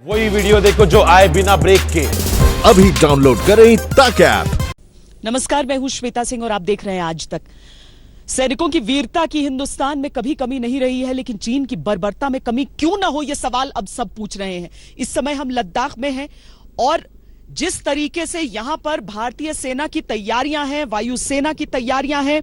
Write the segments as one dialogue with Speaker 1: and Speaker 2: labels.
Speaker 1: वही वीडियो देखो जो आए बिना ब्रेक के।
Speaker 2: अभी डाउनलोड करें तक ऐप।
Speaker 3: नमस्कार, मैं हूं श्वेता सिंह और आप देख रहे हैं आज तक। सैनिकों की वीरता की हिंदुस्तान में कभी कमी नहीं रही है, लेकिन चीन की बर्बरता में कमी क्यों ना हो, यह सवाल अब सब पूछ रहे हैं। इस समय हम लद्दाख में हैं और जिस तरीके से यहां पर भारतीय सेना की तैयारियां हैं, वायुसेना की तैयारियां हैं,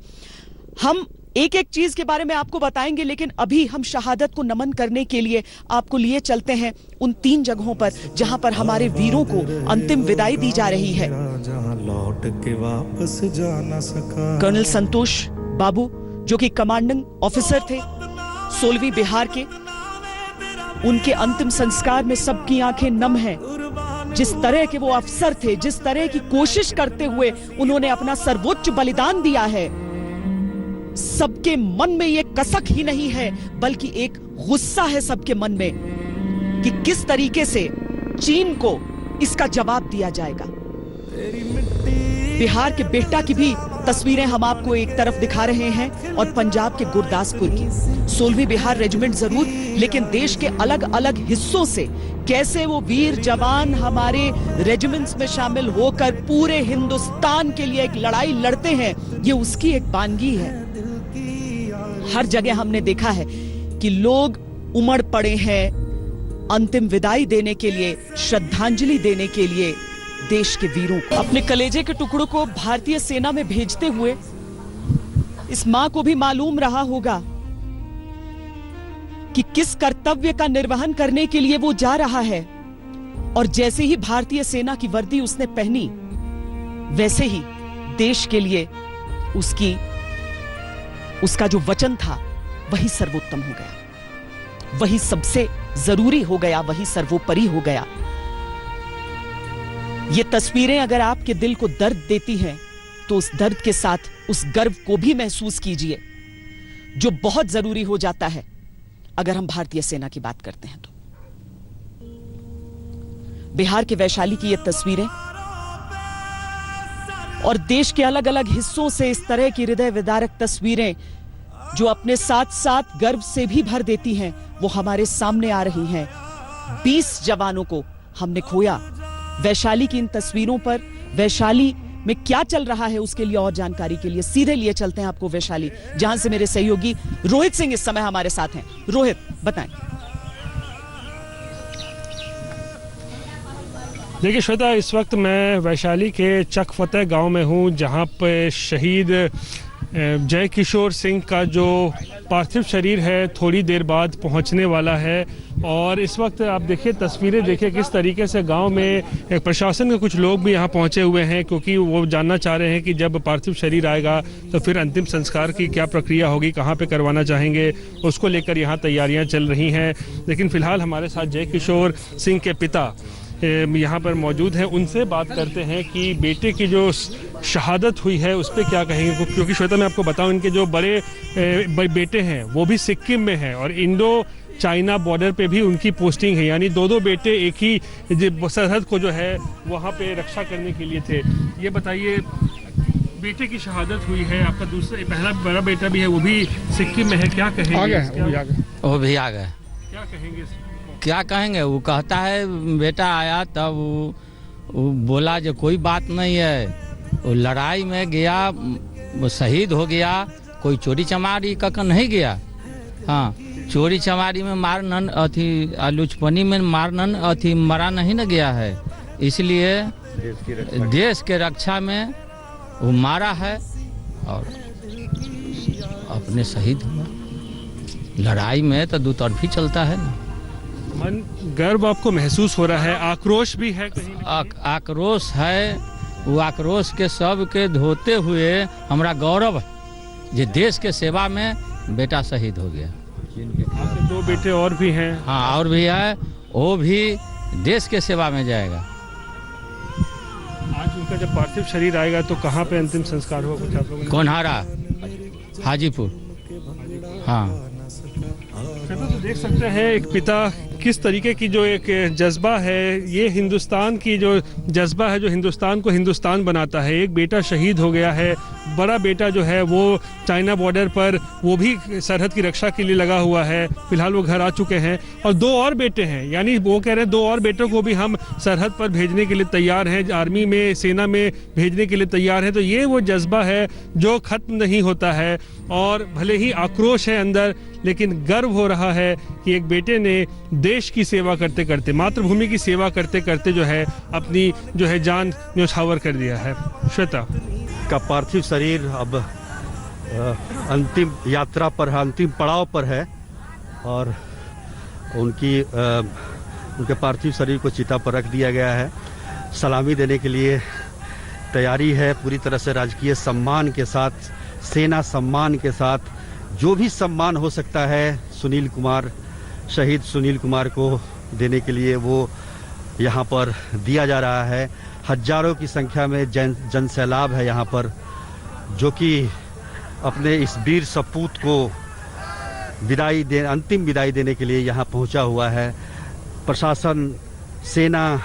Speaker 3: हम एक एक चीज के बारे में आपको बताएंगे। लेकिन अभी हम शहादत को नमन करने के लिए आपको लिए चलते हैं उन 3 जगहों पर जहां पर हमारे वीरों को अंतिम विदाई दी जा रही है।
Speaker 4: लौट के वापस जा न सका।
Speaker 3: कर्नल संतोष बाबू जो कि कमांडिंग ऑफिसर थे 16वीं बिहार के, उनके अंतिम संस्कार में सबकी आंखें नम हैं। जिस तरह के वो अफसर थे, जिस तरह की कोशिश करते हुए उन्होंने अपना सर्वोच्च बलिदान दिया है, सबके मन में ये कसक ही नहीं है बल्कि एक गुस्सा है सबके मन में कि किस तरीके से चीन को इसका जवाब दिया जाएगा। बिहार के बेहटा की भी तस्वीरें हम आपको एक तरफ दिखा रहे हैं और पंजाब के गुरदासपुर की। 16वीं बिहार रेजिमेंट जरूर, लेकिन देश के अलग अलग हिस्सों से कैसे वो वीर जवान हमारे रेजिमेंट्स में शामिल होकर पूरे हिंदुस्तान के लिए एक लड़ाई लड़ते हैं, ये उसकी एक बानगी है। हर जगह हमने देखा है कि लोग उमड़ पड़े हैं अंतिम विदाई देने के लिए, श्रद्धांजलि देने के लिए देश के वीरों को। अपने कलेजे के टुकड़ों को भारतीय सेना में भेजते हुए इस मां को भी मालूम रहा होगा कि किस कर्तव्य का निर्वहन करने के लिए वो जा रहा है। और जैसे ही भारतीय सेना की वर्दी उसने पहनी, वैसे ही देश के लिए उसका जो वचन था वही सर्वोत्तम हो गया, वही सबसे जरूरी हो गया, वही सर्वोपरि हो गया। ये तस्वीरें अगर आपके दिल को दर्द देती हैं तो उस दर्द के साथ उस गर्व को भी महसूस कीजिए जो बहुत जरूरी हो जाता है अगर हम भारतीय सेना की बात करते हैं तो। बिहार के वैशाली की ये तस्वीरें और देश के अलग अलग हिस्सों से इस तरह की हृदय विदारक तस्वीरें जो अपने साथ साथ गर्व से भी भर देती हैं, वो हमारे सामने आ रही हैं। 20 जवानों को हमने खोया। वैशाली की इन तस्वीरों पर वैशाली में क्या चल रहा है उसके लिए और जानकारी के लिए सीधे लिए चलते हैं आपको वैशाली, जहां से मेरे सहयोगी रोहित सिंह इस समय हमारे साथ हैं। रोहित, बताएं।
Speaker 5: देखिए श्वेता, इस वक्त मैं वैशाली के चक फतेह गांव में हूं, जहां पे शहीद जय किशोर सिंह का जो पार्थिव शरीर है थोड़ी देर बाद पहुंचने वाला है। और इस वक्त आप देखिए तस्वीरें देखिए किस तरीके से गांव में प्रशासन के कुछ लोग भी यहां पहुंचे हुए हैं, क्योंकि वो जानना चाह रहे हैं कि जब पार्थिव शरीर आएगा तो फिर अंतिम संस्कार की क्या प्रक्रिया होगी, कहां पे करवाना चाहेंगे, उसको लेकर यहां तैयारियां चल रही हैं। लेकिन फिलहाल हमारे साथ जय किशोर सिंह के पिता यहाँ पर मौजूद हैं, उनसे बात करते हैं कि बेटे की जो शहादत हुई है उस पर क्या कहेंगे। क्योंकि श्वेता मैं आपको बताऊं, इनके जो बड़े बेटे हैं वो भी सिक्किम में हैं और इंडो चाइना बॉर्डर पे भी उनकी पोस्टिंग है, यानी 2 बेटे एक ही सरहद को जो है वहाँ पे रक्षा करने के लिए थे। ये बताइए, बेटे की शहादत हुई है, आपका पहला बड़ा बेटा भी है, वो भी सिक्किम में है, क्या कहेंगे?
Speaker 6: वो भी आ गए।
Speaker 5: क्या कहेंगे?
Speaker 6: क्या कहेंगे, वो कहता है बेटा आया तब वो बोला जो कोई बात नहीं है, वो लड़ाई में गया, वो शहीद हो गया, कोई चोरी चमारी का नहीं गया। हाँ, चोरी चमारी में मारनन अथी लुचपनी में मारनन अथी मरा नहीं न गया है, इसलिए देश के रक्षा में वो मारा है और अपने शहीद हुआ। लड़ाई में तो 2 तरफी चलता है ना।
Speaker 5: मन गर्व आपको महसूस हो रहा है, आक्रोश भी है कहीं?
Speaker 6: आक्रोश है, वो आक्रोश के सब के धोते हुए हमारा गौरव है जो देश के सेवा में बेटा शहीद हो गया।
Speaker 5: आपके 2 बेटे और भी हैं?
Speaker 6: हाँ, और भी है, वो भी देश के सेवा में जाएगा।
Speaker 5: आज उनका जब पार्थिव शरीर आएगा तो कहाँ पे अंतिम संस्कार होगा, कुछ आप लोगों ने?
Speaker 6: कोनहारा, हाजीपुर। हाँ,
Speaker 5: तो देख सकते हैं एक पिता किस तरीके की जो एक जज्बा है, ये हिंदुस्तान की जो जज्बा है जो हिंदुस्तान को हिंदुस्तान बनाता है। एक बेटा शहीद हो गया है, बड़ा बेटा जो है वो चाइना बॉर्डर पर वो भी सरहद की रक्षा के लिए लगा हुआ है, फिलहाल वो घर आ चुके हैं। और 2 और बेटे हैं, यानी वो कह रहे हैं 2 और बेटों को भी हम सरहद पर भेजने के लिए तैयार हैं, आर्मी में, सेना में भेजने के लिए तैयार हैं। तो ये वो जज्बा है जो खत्म नहीं होता है, और भले ही आक्रोश है अंदर, लेकिन गर्व हो रहा है कि एक बेटे ने देश की सेवा करते करते, मातृभूमि की सेवा करते करते जो है अपनी जो है जान न्यौछावर कर दिया है। श्वेता
Speaker 7: का पार्थिव शरीर अब अंतिम यात्रा पर है, अंतिम पड़ाव पर है, और उनके पार्थिव शरीर को चिता पर रख दिया गया है। सलामी देने के लिए तैयारी है पूरी तरह से, राजकीय सम्मान के साथ, सेना सम्मान के साथ, जो भी सम्मान हो सकता है सुनील कुमार, शहीद सुनील कुमार को देने के लिए वो यहाँ पर दिया जा रहा है। हजारों की संख्या में जन सैलाब है यहाँ पर, जो कि अपने इस वीर सपूत को अंतिम विदाई देने के लिए यहाँ पहुँचा हुआ है। प्रशासन, सेना,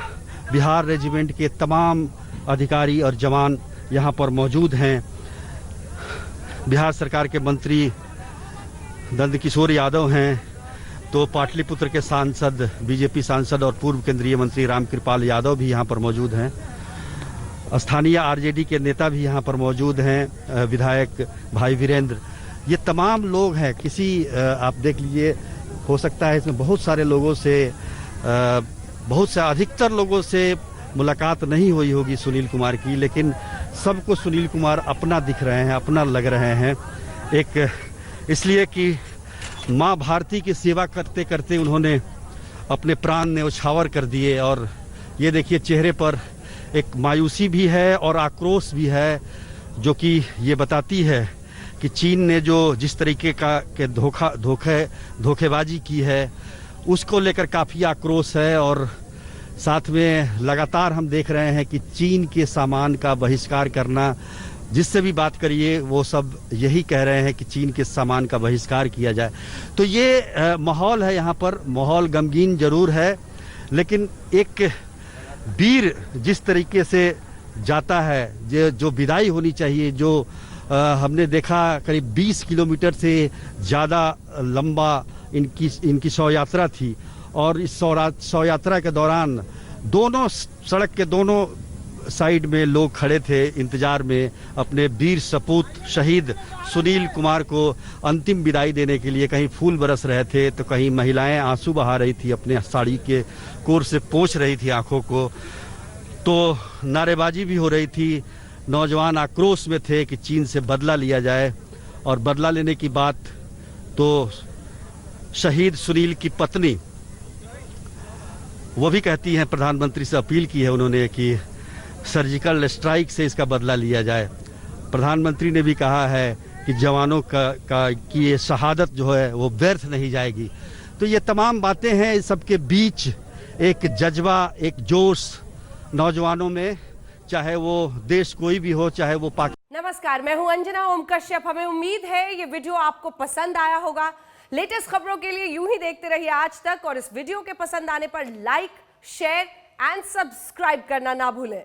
Speaker 7: बिहार रेजिमेंट के तमाम अधिकारी और जवान यहाँ पर मौजूद हैं। बिहार सरकार के मंत्री नंदकिशोर यादव हैं, तो पाटलिपुत्र के सांसद, बीजेपी सांसद और पूर्व केंद्रीय मंत्री रामकृपाल यादव भी यहाँ पर मौजूद हैं। स्थानीय आरजेडी के नेता भी यहाँ पर मौजूद हैं, विधायक भाई वीरेंद्र। ये तमाम लोग हैं। आप देख लीजिए, हो सकता है इसमें बहुत सारे लोगों से, बहुत से अधिकतर लोगों से मुलाकात नहीं हुई होगी सुनील कुमार की, लेकिन सबको सुनील कुमार अपना दिख रहे हैं, अपना लग रहे हैं। एक इसलिए कि माँ भारती की सेवा करते करते उन्होंने अपने प्राण न्यौछावर कर दिए, और ये देखिए चेहरे पर एक मायूसी भी है और आक्रोश भी है, जो कि ये बताती है कि चीन ने जो जिस तरीके के धोखेबाजी की है उसको लेकर काफ़ी आक्रोश है। और साथ में लगातार हम देख रहे हैं कि चीन के सामान का बहिष्कार करना, जिससे भी बात करिए वो सब यही कह रहे हैं कि चीन के सामान का बहिष्कार किया जाए। तो ये माहौल है यहाँ पर, माहौल गमगीन जरूर है, लेकिन एक वीर जिस तरीके से जाता है, जो विदाई होनी चाहिए, जो हमने देखा करीब 20 किलोमीटर से ज़्यादा लंबा इनकी शव यात्रा थी, और इस शव यात्रा के दौरान दोनों सड़क के दोनों साइड में लोग खड़े थे इंतजार में अपने वीर सपूत शहीद सुनील कुमार को अंतिम विदाई देने के लिए। कहीं फूल बरस रहे थे, तो कहीं महिलाएं आंसू बहा रही थी, अपने साड़ी के कोर से पोंछ रही थी आंखों को, तो नारेबाजी भी हो रही थी। नौजवान आक्रोश में थे कि चीन से बदला लिया जाए, और बदला लेने की बात तो शहीद सुनील की पत्नी वो भी कहती हैं, प्रधानमंत्री से अपील की है उन्होंने कि सर्जिकल स्ट्राइक से इसका बदला लिया जाए। प्रधानमंत्री ने भी कहा है कि जवानों की ये शहादत जो है वो व्यर्थ नहीं जाएगी। तो ये तमाम बातें हैं, इस सबके बीच एक जज्बा, एक जोश नौजवानों में, चाहे वो देश कोई भी हो, चाहे वो पाकिस्तान।
Speaker 8: नमस्कार, मैं हूं अंजना ओम कश्यप। हमें उम्मीद है ये वीडियो आपको पसंद आया होगा। लेटेस्ट खबरों के लिए यूं ही देखते रहिए आज तक, और इस वीडियो के पसंद आने पर लाइक, शेयर एंड सब्सक्राइब करना ना भूलें।